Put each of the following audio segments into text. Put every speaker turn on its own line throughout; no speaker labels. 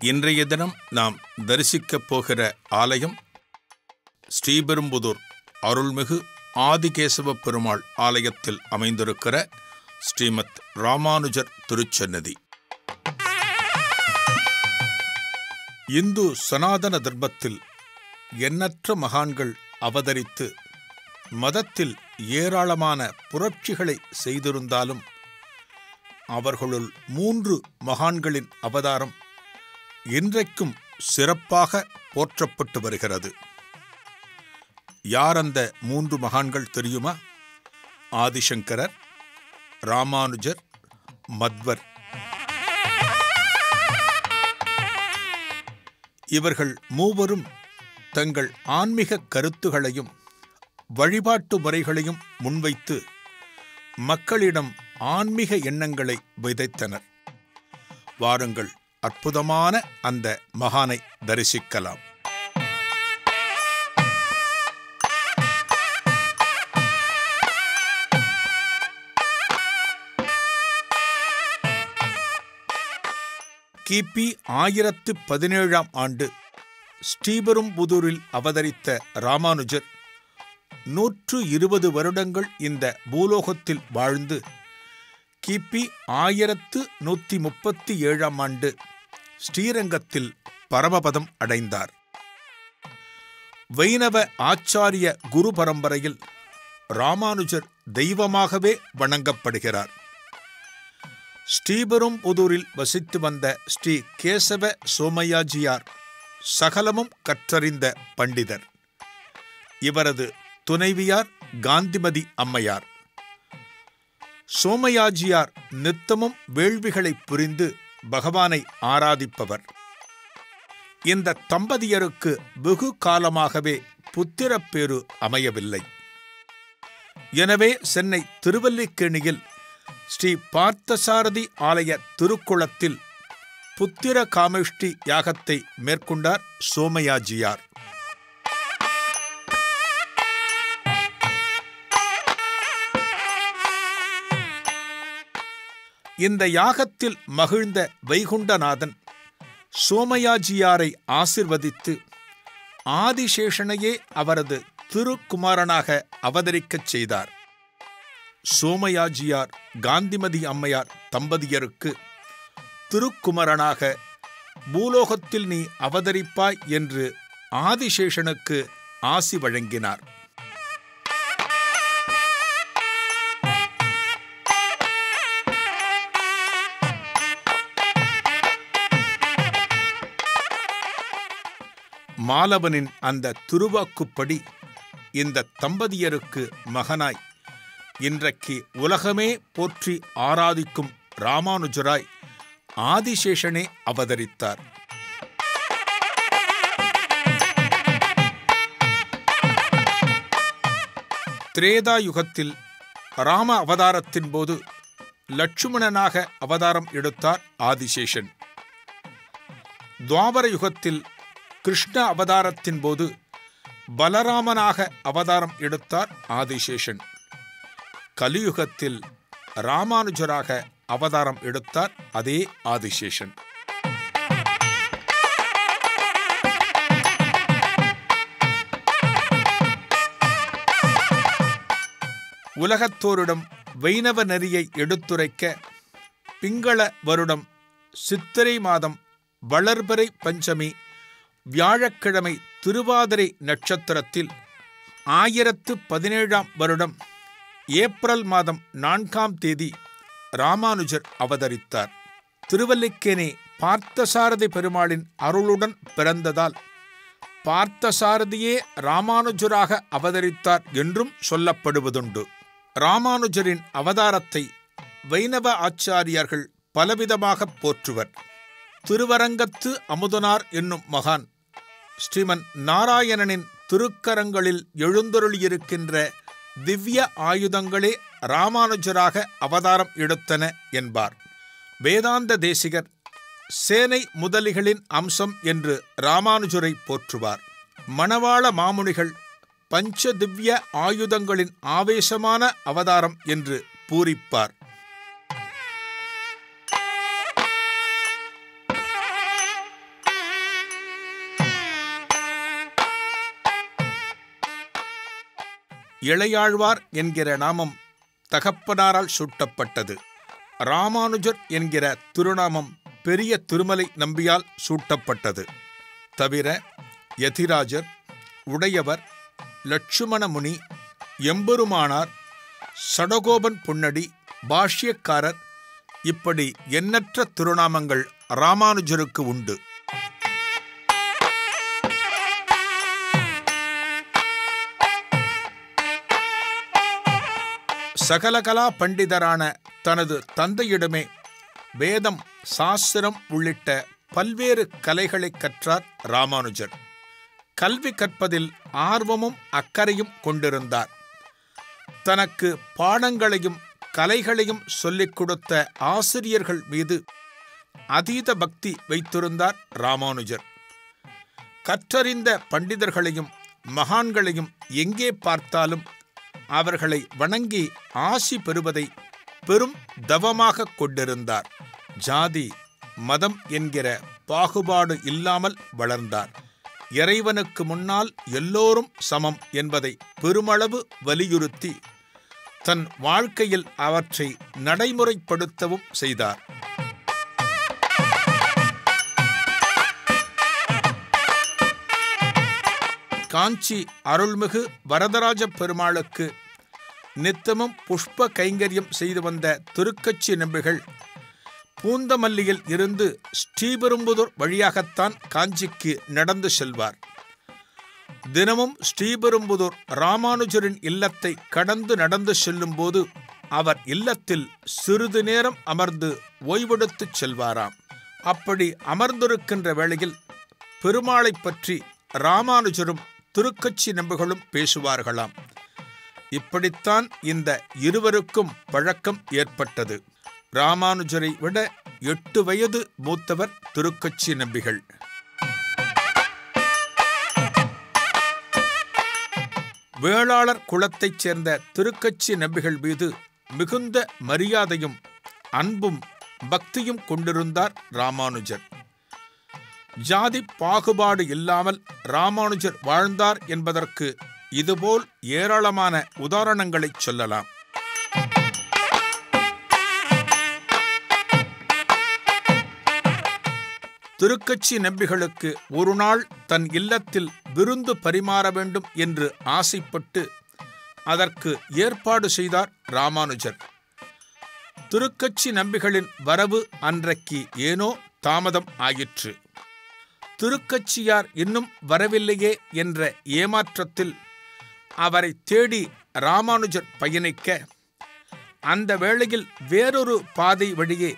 இன்றைய தினம் நாம் தரிசிக்கப் போகிற ஆலயம் ஸ்ரீபெரும்புதூர் அருள்மிகு ஆதிகேசவ பெருமாள் ஆலயத்தில் அமைந்திருக்கிற ஸ்ரீமத் ராமானுஜர் திருச்சன்னதி. இந்து சனாதன தர்மத்தில் எண்ணற்ற மகான்கள் அவதரித்து மதத்தில் ஏராளமான புரட்சிகளை செய்திருந்தாலும் அவர்களுள் 3 மகான்களின் அவதாரம் இன்றைக்கும் சிறப்பாக போற்றப்பட்டு வருகிறது. யார் அந்த 3 மகான்கள் தெரியுமா? ஆதிசங்கரர், ராமானுஜர், மத்வர். இவர்கள் மூவரும் தங்கள் ஆன்மீக கருத்துகளையும் வழிபாட்டு முறைகளையும் முன்வைத்து மக்களிடம் ஆன்மீக எண்ணங்களை விதைத்தனர். வாருங்கள், அற்புதமான அந்த மகானை தரிசிக்கலாம். கிபி 1017ஆம் ஆண்டு ஸ்ரீபெரும்புதூரில் அவதரித்த ராமானுஜர் 120 வருடங்கள் இந்த பூலோகத்தில் வாழ்ந்து கிபி 1137ஆம் ஆண்டு ஸ்ரீரங்கத்தில் பரமபதம் அடைந்தார். வைணவ ஆச்சாரிய குரு பரம்பரையில் ராமானுஜர் தெய்வமாகவே வணங்கப்படுகிறார். ஸ்ரீபெரும்புதூரில் வசித்து வந்த ஸ்ரீ கேசவ சோமையாஜியார் சகலமும் கற்றறிந்த பண்டிதர். இவரது துணைவியார் காந்திமதி அம்மையார். சோமையாஜியார் நித்தமும் வேள்விகளை புரிந்து பகவானை ஆராதிப்பவர். இந்த தம்பதியருக்கு வெகு காலமாகவே புத்திரப்பேறு அமையவில்லை. எனவே சென்னை திருவல்லிக்கேணியில் ஸ்ரீ பார்த்தசாரதி ஆலய திருக்குளத்தில் புத்திர காமேஷ்டி யாகத்தை மேற்கொண்டார் சோமையாஜியார். இந்த யாகத்தில் மகிழ்ந்த வைகுண்டநாதன் சோமையாஜியாரை ஆசிர்வதித்து ஆதிசேஷனையே அவரது திருக்குமாரனாக அவதரிக்கச் செய்தார். சோமையாஜியார் காந்திமதி அம்மையார் தம்பதியருக்கு திருக்குமரனாக பூலோகத்தில் நீ அவதரிப்பாய் என்று ஆதிசேஷனுக்கு ஆசி வழங்கினார். மாலவனின் அந்த திருவாக்குப்படி இந்த தம்பதியருக்கு மகனாய் இன்றைக்கு உலகமே போற்றி ஆராதிக்கும் ராமானுஜராய் ஆதிசேஷனே அவதரித்தார். திரேதா யுகத்தில் ராம அவதாரத்தின் போது லட்சுமணனாக அவதாரம் எடுத்தார் ஆதிசேஷன். துவாபர யுகத்தில் கிருஷ்ண அவதாரத்தின் போது பலராமனாக அவதாரம் எடுத்தார் ஆதிசேஷன். கலியுகத்தில் ராமானுஜராக அவதாரம் எடுத்தார் அதே ஆதிசேஷன். உலகத்தோரிடம் வைணவ நெறியை எடுத்துரைக்க பிங்கள வருடம் சித்திரை மாதம் வளர்பிறை பஞ்சமி வியாழக்கிழமை திருவாதிரை நட்சத்திரத்தில் 1017ஆம் வருடம் ஏப்ரல் மாதம் 4ஆம் தேதி ராமானுஜர் அவதரித்தார். திருவல்லிக்கேணி பார்த்தசாரதி பெருமாளின் அருளுடன் பிறந்ததால் பார்த்தசாரதியே ராமானுஜராக அவதரித்தார் என்றும் சொல்லப்படுவதுண்டு. ராமானுஜரின் அவதாரத்தை வைணவ ஆச்சாரியர்கள் பலவிதமாக போற்றுவர். திருவரங்கத்து அமுதனார் என்னும் மகான் ஸ்ரீமன் நாராயணனின் திருக்கரங்களில் எழுந்தருளியிருக்கின்ற திவ்ய ஆயுதங்களே ராமானுஜராக அவதாரம் எடுத்தன என்பார். வேதாந்த தேசிகர் சேனை முதலிகளின் அம்சம் என்று ராமானுஜரை போற்றுவார். மணவாள மாமுனிகள் பஞ்ச திவ்ய ஆயுதங்களின் ஆவேசமான அவதாரம் என்று பூரிப்பார். இளையாழ்வார் என்கிற நாமம் தகப்பனாரால் சூட்டப்பட்டது. ராமானுஜர் என்கிற திருநாமம் பெரிய திருமலை நம்பியால் சூட்டப்பட்டது. தவிர யதிராஜர், உடையவர், லட்சுமணமுனி, எம்பெருமானார், சடகோபன் பொன்னடி, பாஷ்யக்காரர், இப்படி எண்ணற்ற திருநாமங்கள் ராமானுஜருக்கு உண்டு. சகலகலா பண்டிதரான தனது தந்தையிடமே வேதம், சாஸ்திரம் உள்ளிட்ட பல்வேறு கலைகளை கற்றார் ராமானுஜர். கல்வி கற்பதில் ஆர்வமும் அக்கறையும் கொண்டிருந்தார். தனக்கு பாடங்களையும் கலைகளையும் சொல்லிக் கொடுத்த ஆசிரியர்கள் மீது அதீத பக்தி வைத்திருந்தார் ராமானுஜர். கற்றறிந்த பண்டிதர்களையும் மகான்களையும் எங்கே பார்த்தாலும் அவர்களை வணங்கி ஆசி பெறுவதை பெரும் தவமாக கொண்டிருந்தார். ஜாதி, மதம் என்கிற பாகுபாடு இல்லாமல் வளர்ந்தார். இறைவனுக்கு முன்னால் எல்லோரும் சமம் என்பதை பெருமளவு வலியுறுத்தி தன் வாழ்க்கையில் அவற்றை நடைமுறைப்படுத்தவும் செய்தார். காஞ்சி அருள்மிகு வரதராஜ பெருமாளுக்கு நித்தமும் புஷ்ப கைங்கரியம் செய்து வந்த திருக்கச்சி நம்பிகள் பூந்தமல்லியில் இருந்து ஸ்ரீபெரும்புதூர் வழியாகத்தான் காஞ்சிக்கு நடந்து செல்வார். தினமும் ஸ்ரீபெரும்புதூர் ராமானுஜரின் இல்லத்தை கடந்து நடந்து செல்லும்போது அவர் இல்லத்தில் சிறிது நேரம் அமர்ந்து ஓய்வெடுத்து செல்வாராம். அப்படி அமர்ந்திருக்கின்ற வேளையில் பெருமாளை பற்றி ராமானுஜரும் திருக்கச்சி நம்பிகளும் பேசுவார்களாம். இப்படித்தான் இந்த இருவருக்கும் பழக்கம் ஏற்பட்டது. ராமானுஜரை விட 8 வயது மூத்தவர் திருக்கச்சி நம்பிகள். வேளாளர் குலத்தைச் சேர்ந்த திருக்கச்சி நம்பிகள் மீது மிகுந்த மரியாதையும் அன்பும் பக்தியும் கொண்டிருந்தார் ராமானுஜர். ஜாதி பாகுபாடு இல்லாமல் ராமானுஜர் வாழ்ந்தார் என்பதற்கு இதுபோல் ஏராளமான உதாரணங்களை சொல்லலாம். திருக்கச்சி நம்பிகளுக்கு ஒரு நாள் தன் இல்லத்தில் விருந்து பரிமாற வேண்டும் என்று ஆசைப்பட்டு அதற்கு ஏற்பாடு செய்தார் ராமானுஜர். திருக்கச்சி நம்பிகளின் வரவு அன்றைக்கு ஏனோ தாமதம் ஆயிற்று. திருக்கச்சியார் இன்னும் வரவில்லையே என்ற ஏமாற்றத்தில் அவரை தேடி ராமானுஜர் பயணிக்க, அந்த வேளையில் வேறொரு பாதை வழியே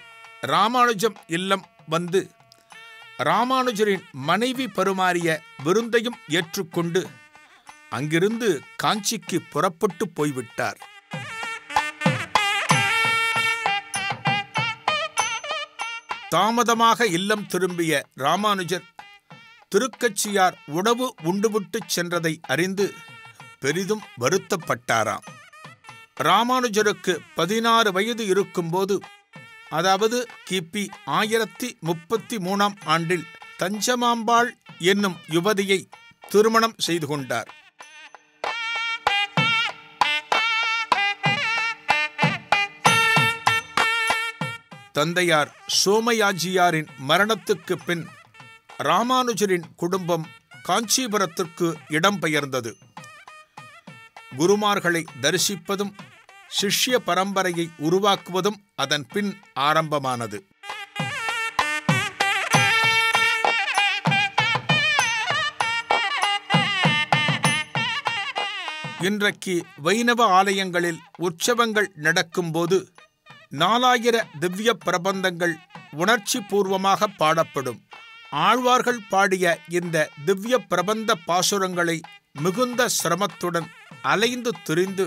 ராமானுஜம் இல்லம் வந்து ராமானுஜரின் மனைவி பரிமாறிய விருந்தையும் ஏற்றுக்கொண்டு அங்கிருந்து காஞ்சிக்கு புறப்பட்டு போய்விட்டார். தாமதமாக இல்லம் திரும்பிய ராமானுஜர் திருக்கச்சியார் உணவு உண்டுவிட்டுச் சென்றதை அறிந்து பெரிதும் வருத்தப்பட்டாராம். ராமானுஜருக்கு 16 வயது இருக்கும்போது, அதாவது கிபி 1033ஆம் ஆண்டில் தஞ்சமாம்பாள் என்னும் யுவதியை திருமணம் செய்து கொண்டார். தந்தையார் சோமயாஜியாரின் மரணத்துக்கு பின் ராமானுஜரின் குடும்பம் காஞ்சிபுரத்திற்கு இடம்பெயர்ந்தது. குருமார்களை தரிசிப்பதும் சிஷ்ய பரம்பரையை உருவாக்குவதும் அதன் பின் ஆரம்பமானது. இன்றைக்கு வைணவ ஆலயங்களில் உற்சவங்கள் நடக்கும்போது 4000 திவ்ய பிரபந்தங்கள் உணர்ச்சி பூர்வமாக பாடப்படும். ஆழ்வார்கள் பாடிய இந்த திவ்ய பிரபந்த பாசுரங்களை மிகுந்த சிரமத்துடன் அலைந்து திரிந்து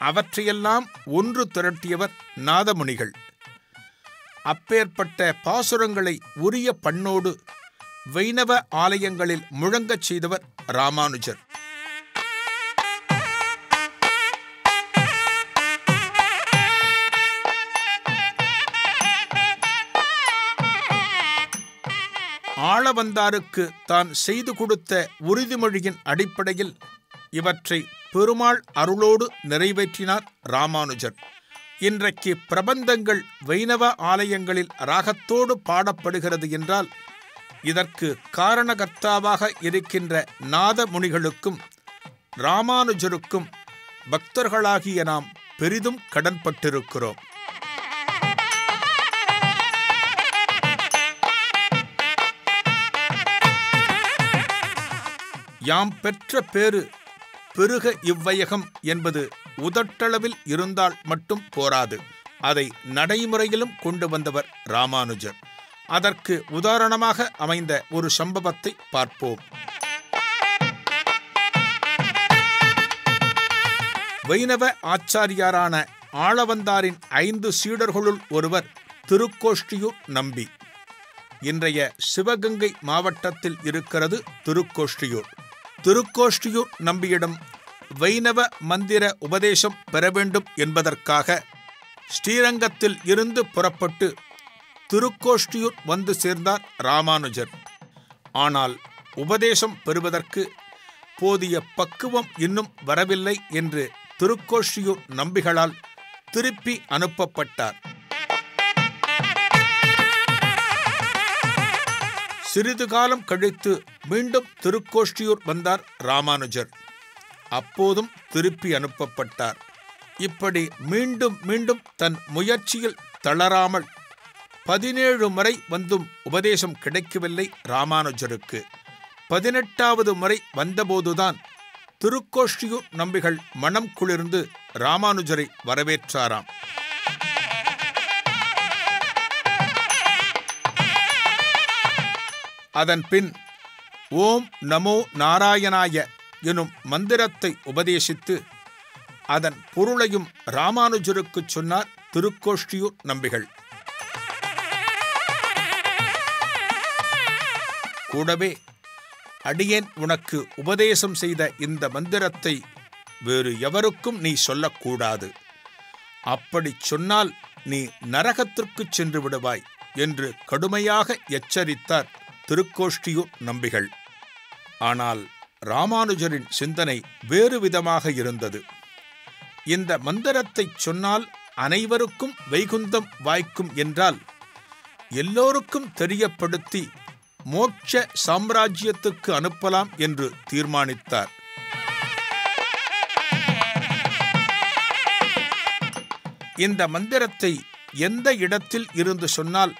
அவற்றையெல்லாம் ஒன்று திரட்டியவர் நாதமுனிகள். அப்பேற்பட்ட பாசுரங்களை உரிய பண்ணோடு வைணவ ஆலயங்களில் முழங்கச் செய்தவர் ராமானுஜர். ஆளவந்தாருக்கு தான் செய்து கொடுத்த உறுதிமொழியின் அடிப்படையில் இவற்றை பெருமாள் அருளோடு நிறைவேற்றினார் ராமானுஜர். இன்றைக்கு பிரபந்தங்கள் வைணவ ஆலயங்களில் ராகத்தோடு பாடப்படுகிறது என்றால் இதற்கு காரணகர்த்தாவாக இருக்கின்ற நாதமுனிகளுக்கும் ராமானுஜருக்கும் பக்தர்களாகிய நாம் பெரிதும் கடன்பட்டிருக்கிறோம். யாம் பெற்ற பேறு பெருக இவ்வையகம் என்பது உதட்டளவில் இருந்தால் மட்டும் போராது, அதை நடைமுறையிலும் கொண்டு வந்தவர் ராமானுஜர். அதற்கு உதாரணமாக அமைந்த ஒரு சம்பவத்தை பார்ப்போம். வைணவ ஆச்சாரியாரான ஆளவந்தாரின் 5 சீடர்களுள் ஒருவர் திருக்கோஷ்டியூர் நம்பி. இன்றைய சிவகங்கை மாவட்டத்தில் இருக்கிறது திருக்கோஷ்டியூர். திருக்கோஷ்டியூர் நம்பியிடம் வைணவ மந்திர உபதேசம் பெற வேண்டும் என்பதற்காக ஸ்ரீரங்கத்தில் இருந்து புறப்பட்டு திருக்கோஷ்டியூர் வந்து சேர்ந்தார் ராமானுஜர். ஆனால் உபதேசம் பெறுவதற்கு போதிய பக்குவம் இன்னும் வரவில்லை என்று திருக்கோஷ்டியூர் நம்பிகளால் திருப்பி அனுப்பப்பட்டார். சிறிது காலம் கழித்து மீண்டும் திருக்கோஷ்டியூர் வந்தார் ராமானுஜர். அப்போதும் திருப்பி அனுப்பப்பட்டார். இப்படி மீண்டும் மீண்டும் தன் முயற்சியில் தளராமல் 17 முறை வந்தும் உபதேசம் கிடைக்கவில்லை ராமானுஜருக்கு. 18வது முறை வந்தபோதுதான் திருக்கோஷ்டியூர் நம்பிகள் மனம் குளிர்ந்து ராமானுஜரை வரவேற்றாராம். அதன்பின் ஓம் நமோ நாராயணாய எனும் மந்திரத்தை உபதேசித்து அதன் பொருளையும் ராமானுஜருக்கு சொன்னார் திருக்கோஷ்டியூர் நம்பிகள். கூடவே, அடியேன் உனக்கு உபதேசம் செய்த இந்த மந்திரத்தை வேறு எவருக்கும் நீ சொல்லக்கூடாது. அப்படிச் சொன்னால் நீ நரகத்திற்குச் சென்று விடுவாய் என்று கடுமையாக எச்சரித்தார் திருக்கோஷ்டியூர் நம்பிகள். ஆனால் ராமானுஜரின் சிந்தனை வேறு விதமாக இருந்தது. இந்த மந்திரத்தை சொன்னால் அனைவருக்கும் வைகுந்தம் வாய்க்கும் என்றால் எல்லோருக்கும் தெரியப்படுத்தி மோட்ச சாம்ராஜ்யத்துக்கு அனுப்பலாம் என்று தீர்மானித்தார். இந்த மந்திரத்தை எந்த இடத்தில் இருந்து சொன்னால்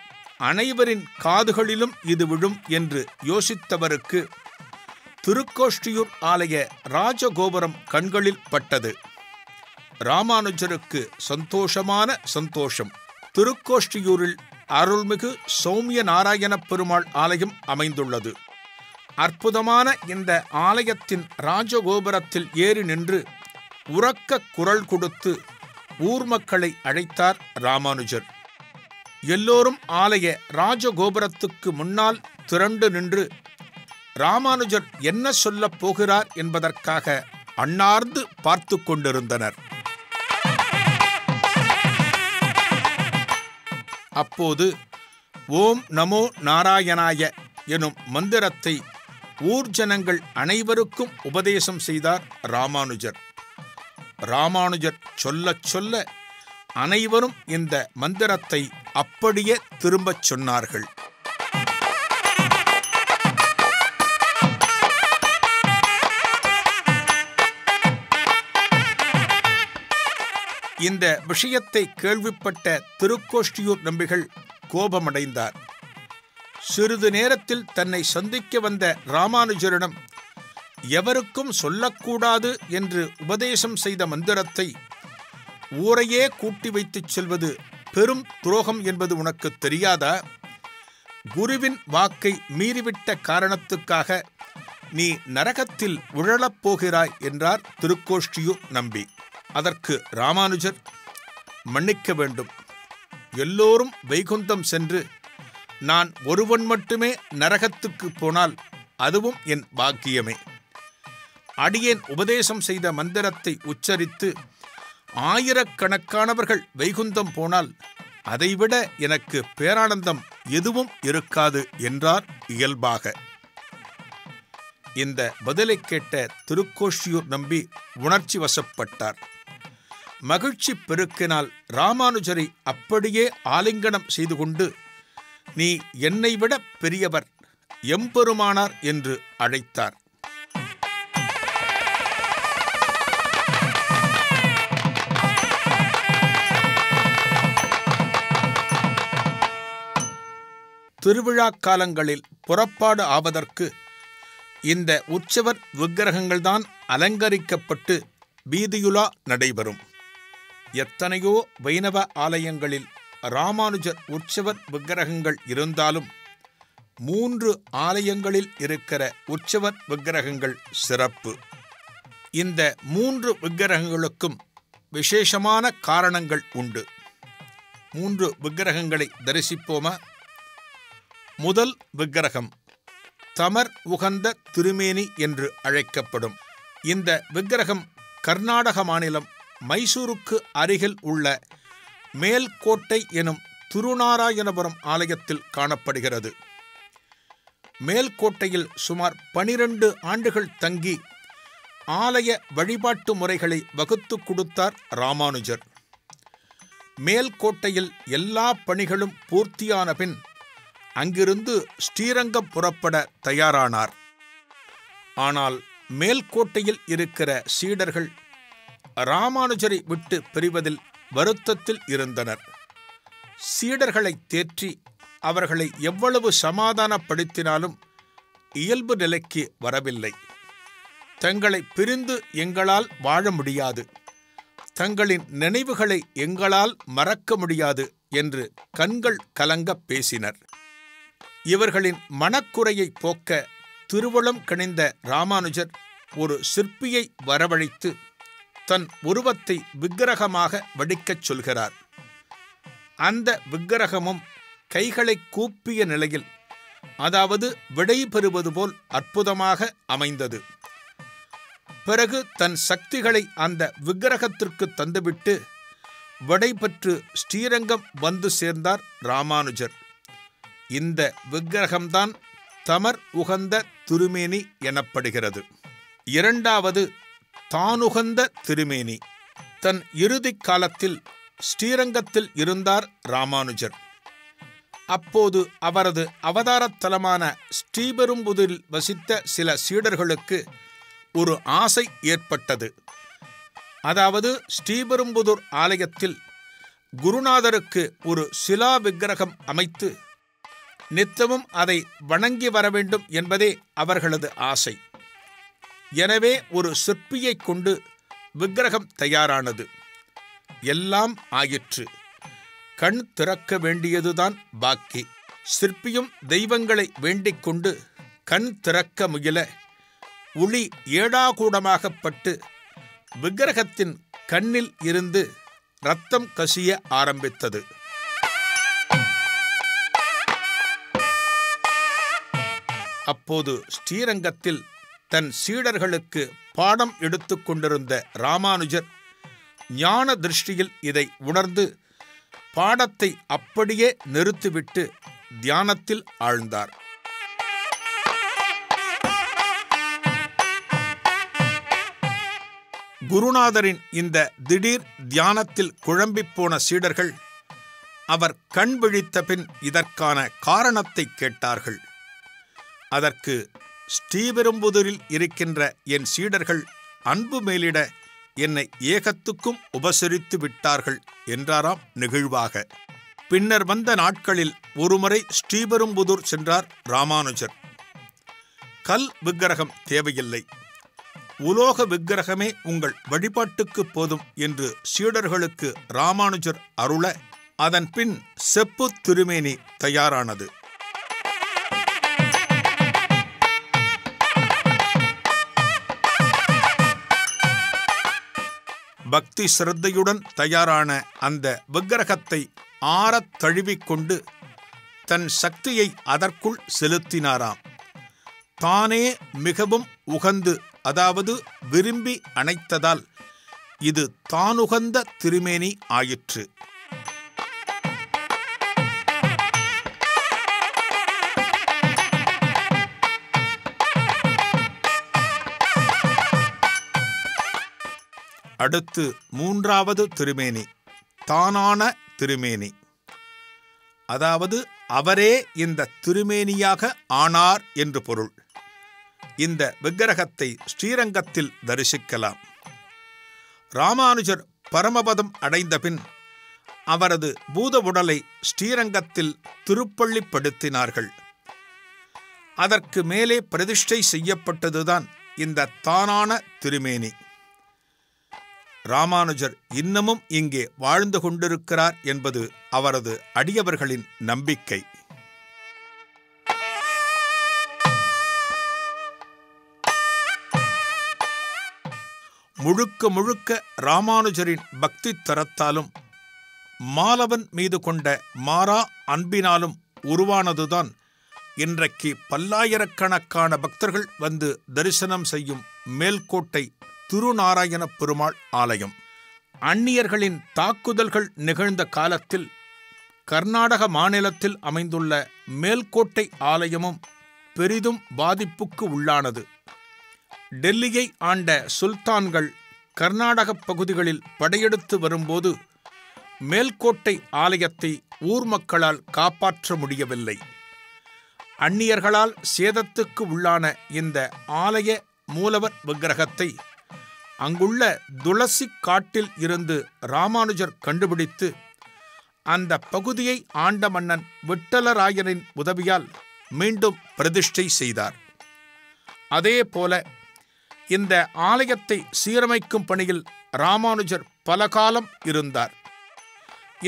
அனைவரின் காதுகளிலும் இது விழும் என்று யோசித்தவருக்கு திருக்கோஷ்டியூர் ஆலய ராஜகோபுரம் கண்களில் பட்டது. ராமானுஜருக்கு சந்தோஷமான சந்தோஷம். திருக்கோஷ்டியூரில் அருள்மிகு சௌமிய நாராயண பெருமாள் ஆலயம் அமைந்துள்ளது. அற்புதமான இந்த ஆலயத்தின் ராஜகோபுரத்தில் ஏறி நின்று உரக்க குரல் கொடுத்து ஊர் மக்களை அழைத்தார் ராமானுஜர். எல்லோரும் ஆலய ராஜகோபுரத்துக்கு முன்னால் திரண்டு நின்று ராமானுஜர் என்ன சொல்லப் போகிறார் என்பதற்காக அண்ணார்ந்து பார்த்து கொண்டிருந்தனர். அப்போது ஓம் நமோ நாராயணாய எனும் மந்திரத்தை ஊர் ஜனங்கள் அனைவருக்கும் உபதேசம் செய்தார் ராமானுஜர். ராமானுஜர் சொல்லச் சொல்ல அனைவரும் இந்த மந்திரத்தை அப்படியே திரும்பச் சொன்னார்கள். இந்த விஷயத்தை கேள்விப்பட்ட திருக்கோஷ்டியூர் நம்பிகள் கோபமடைந்தார். சிறிது நேரத்தில் தன்னை சந்திக்க வந்த ராமானுஜரிடம் எவருக்கும் சொல்லக்கூடாது என்று உபதேசம் செய்த மந்திரத்தை ஊரையே கூட்டி வைத்துச் செல்வது பெரும் துரோகம் என்பது உனக்கு தெரியாதா? குருவின் வாக்கை மீறிவிட்ட காரணத்துக்காக நீ நரகத்தில் உழலப் போகிறாய் என்றார் திருக்கோஷ்டியூர் நம்பி. அதற்கு ராமானுஜர், மன்னிக்க வேண்டும், எல்லோரும் வைகுந்தம் சென்று நான் ஒருவன் மட்டுமே நரகத்துக்கு போனால் அதுவும் என் பாக்கியமே. அடியேன் உபதேசம் செய்த மந்திரத்தை உச்சரித்து ஆயிரக்கணக்கானவர்கள் வைகுந்தம் போனால் அதைவிட எனக்கு பேரானந்தம் எதுவும் இருக்காது என்றார் இயல்பாக. இந்த பதிலை கேட்ட திருக்கோஷ்டியூர் நம்பி உணர்ச்சி வசப்பட்டார். மகிழ்ச்சி பெருக்கினால் ராமானுஜரை அப்படியே ஆலிங்கனம் செய்து கொண்டு, நீ என்னை விட பெரியவர், எம்பெருமானார் என்று அழைத்தார். திருவிழா காலங்களில் புறப்பாடு ஆவதற்கு இந்த உற்சவர் விக்கிரகங்கள்தான் அலங்கரிக்கப்பட்டு வீதியுலா நடைபெறும். எத்தனையோ வைணவ ஆலயங்களில் ராமானுஜர் உற்சவர் விக்கிரகங்கள் இருந்தாலும் 3 ஆலயங்களில் இருக்கிற உற்சவர் விக்கிரகங்கள் சிறப்பு. இந்த 3 விக்கிரகங்களுக்கும் விசேஷமான காரணங்கள் உண்டு. 3 விக்கிரகங்களை தரிசிப்போமா? முதல் விக்கிரகம் தமர் உகந்த திருமேனி என்று அழைக்கப்படும். இந்த விக்கிரகம் கர்நாடக மாநிலம் மைசூருக்கு அருகில் உள்ள மேல்கோட்டை எனும் திருநாராயணபுரம் ஆலயத்தில் காணப்படுகிறது. மேல்கோட்டையில் சுமார் 12 ஆண்டுகள் தங்கி ஆலய வழிபாட்டு முறைகளை வகுத்து கொடுத்தார் ராமானுஜர். மேல்கோட்டையில் எல்லா பணிகளும் பூர்த்தியான பின் அங்கிருந்து ஸ்ரீரங்கம் புறப்பட தயாரானார். ஆனால் மேல்கோட்டையில் இருக்கிற சீடர்கள் ராமானுஜரை விட்டு பிரிவதில் வருத்தத்தில் இருந்தனர். சீடர்களை தேற்றி அவர்களை எவ்வளவு சமாதானப்படுத்தினாலும் இயல்பு நிலைக்கு வரவில்லை. தங்களை பிரிந்து எங்களால் வாழ முடியாது, தங்களின் நினைவுகளை எங்களால் மறக்க முடியாது என்று கண்கள் கலங்க பேசினர். இவர்களின் மனக்குறையை போக்க திருவுளம் கனிந்த ராமானுஜர் ஒரு சிற்பியை வரவழைத்து தன் உருவத்தை விக்கிரகமாக வடிக்கச் சொல்கிறார். அந்த விக்கிரகமும் கைகளை கூப்பிய நிலையில், அதாவது விடை பெறுவது போல் அற்புதமாக அமைந்தது. பிறகு தன் சக்திகளை அந்த விக்கிரகத்திற்கு தந்துவிட்டு விடைபெற்று ஸ்ரீரங்கம் வந்து சேர்ந்தார் ராமானுஜர். இந்த விக்கிரகம்தான் தமர் உகந்த திருமேனி எனப்படுகிறது. இரண்டாவது தானுகந்த திருமேனி. தன் இறுதி காலத்தில் ஸ்ரீரங்கத்தில் இருந்தார் ராமானுஜர். அப்போது அவரது அவதாரத்தலமான ஸ்ரீபெரும்புதூரில் வசித்த சில சீடர்களுக்கு ஒரு ஆசை ஏற்பட்டது. அதாவது ஸ்ரீபெரும்புதூர் ஆலயத்தில் குருநாதருக்கு ஒரு சிலா விக்கிரகம் அமைத்து நித்தமும் அதை வணங்கி வர வேண்டும் என்பதே அவர்களது ஆசை. எனவே ஒரு சிற்பியை கொண்டு விக்கிரகம் தயாரானது. எல்லாம் ஆயிற்று. கண் திறக்க வேண்டியதுதான் பாக்கி. சிற்பியும் தெய்வங்களை வேண்டிக் கொண்டு கண் திறக்க முயல உளி ஏடாகூடமாகப்பட்டு விக்கிரகத்தின் கண்ணில் இருந்து இரத்தம் கசிய ஆரம்பித்தது. அப்போது ஸ்ரீரங்கத்தில் தன் சீடர்களுக்கு பாடம் எடுத்து கொண்டிருந்த ராமானுஜர் ஞான திருஷ்டியில் இதை உணர்ந்து பாடத்தை அப்படியே நிறுத்திவிட்டு தியானத்தில் ஆழ்ந்தார். குருநாதரின் இந்த திடீர் தியானத்தில் குழம்பிப்போன சீடர்கள் அவர் கண் விழித்த பின் இதற்கான காரணத்தை கேட்டார்கள். அதற்கு ஸ்ரீபெரும்புதூரில் இருக்கின்ற என் சீடர்கள் அன்பு மேலிட என்னை ஏகத்துக்கும் உபசரித்து விட்டார்கள் என்றாராம் நெகிழ்வாக. பின்னர் வந்த நாட்களில் ஒருமுறை ஸ்ரீபெரும்புதூர் சென்றார் ராமானுஜர். கல் விக்கிரகம் தேவையில்லை, உலோக விக்கிரகமே உங்கள் வழிபாட்டுக்கு போதும் என்று சீடர்களுக்கு ராமானுஜர் அருள, அதன் பின் செப்பு திருமேனி தயாரானது. பக்தி சிரத்தையுடன் தயாரான அந்த விக்கிரகத்தை ஆறத் தழுவிக்கொண்டு தன் சக்தியை அதற்குள் செலுத்தினாராம். தானே மிகவும் உகந்து, அதாவது விரும்பி அணைத்ததால் இது தானுகந்த திருமேனி ஆயிற்று. அடுத்து மூன்றாவது திருமேனி தானான திருமேனி. அதாவது அவரே இந்த திருமேனியாக ஆனார் என்று பொருள். இந்த விக்கிரகத்தை ஸ்ரீரங்கத்தில் தரிசிக்கலாம். ராமானுஜர் பரமபதம் அடைந்தபின் அவரது பூத உடலை ஸ்ரீரங்கத்தில் திருப்பள்ளிப்படுத்தினார்கள். அதற்கு மேலே பிரதிஷ்டை செய்யப்பட்டதுதான் இந்த தானான திருமேனி. ராமானுஜர் இன்னமும் இங்கே வாழ்ந்து கொண்டிருக்கிறார் என்பது அவரது அடியவர்களின் நம்பிக்கை. முழுக்க முழுக்க ராமானுஜரின் பக்தி தரத்தாலும் மாலவன் மீது கொண்ட மாறா அன்பினாலும் உருவானதுதான் இன்றைக்கு பல்லாயிரக்கணக்கான பக்தர்கள் வந்து தரிசனம் செய்யும் மேல்கோட்டை திருநாராயண பெருமாள் ஆலயம். அந்நியர்களின் தாக்குதல்கள் நிகழ்ந்த காலத்தில் கர்நாடக மாநிலத்தில் அமைந்துள்ள மேல்கோட்டை ஆலயமும் பெரிதும் பாதிப்புக்கு உள்ளானது. டெல்லியை ஆண்ட சுல்தான்கள் கர்நாடக பகுதிகளில் படையெடுத்து வரும்போது மேல்கோட்டை ஆலயத்தை ஊர் மக்களால் காப்பாற்ற முடியவில்லை. அந்நியர்களால் சேதத்துக்கு உள்ளான இந்த ஆலய மூலவர் விக்கிரகத்தை அங்குள்ள துளசி காட்டில் இருந்து ராமானுஜர் கண்டுபிடித்து அந்த பகுதியை ஆண்ட மன்னன் விட்டலராயனின் உதவியால் மீண்டும் பிரதிஷ்டை செய்தார். அதேபோல இந்த ஆலயத்தை சீரமைக்கும் பணியில் ராமானுஜர் பல காலம் இருந்தார்.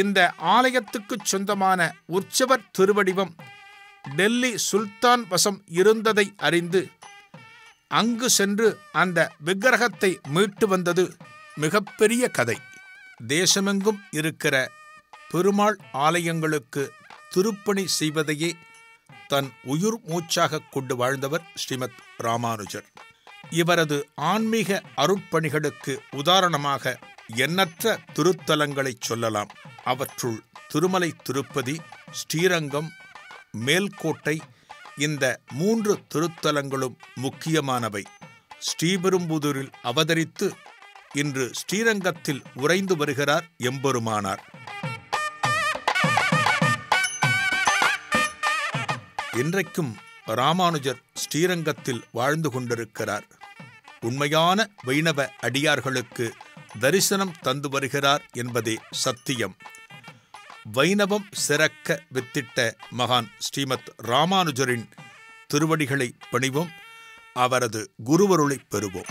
இந்த ஆலயத்துக்குச் சொந்தமான உற்சவர் திருவடிவம் டெல்லி சுல்தான் வசம் இருந்ததை அறிந்து அங்கு சென்று அந்த விக்கிரகத்தை மீட்டு வந்தது மிகப்பெரிய கதை. தேசமெங்கும் இருக்கிற பெருமாள் ஆலயங்களுக்கு திருப்பணி செய்வதையே தன் உயிர் மூச்சாக கொண்டு வாழ்ந்தவர் ஸ்ரீமத் ராமானுஜர். இவரது ஆன்மீக அருட்பணிகளுக்கு உதாரணமாக எண்ணற்ற திருத்தலங்களை சொல்லலாம். அவற்றுள் திருமலை திருப்பதி, ஸ்ரீரங்கம், மேல்கோட்டை இந்த 3 திருத்தலங்களும் முக்கியமானவை. ஸ்ரீபெரும்புதூரில் அவதரித்து இன்று ஸ்ரீரங்கத்தில் உறைந்து வருகிறார் எம்பெருமானார். இன்றைக்கும் ராமானுஜர் ஸ்ரீரங்கத்தில் வாழ்ந்து கொண்டிருக்கிறார். உண்மையான வைணவ அடியார்களுக்கு தரிசனம் தந்து வருகிறார் என்பதே சத்தியம். வைணவம் சிறக்க வித்திட்ட மகான் ஸ்ரீமத் ராமானுஜரின் திருவடிகளை பணிவோம், அவரது குருவருளை பெறுவோம்.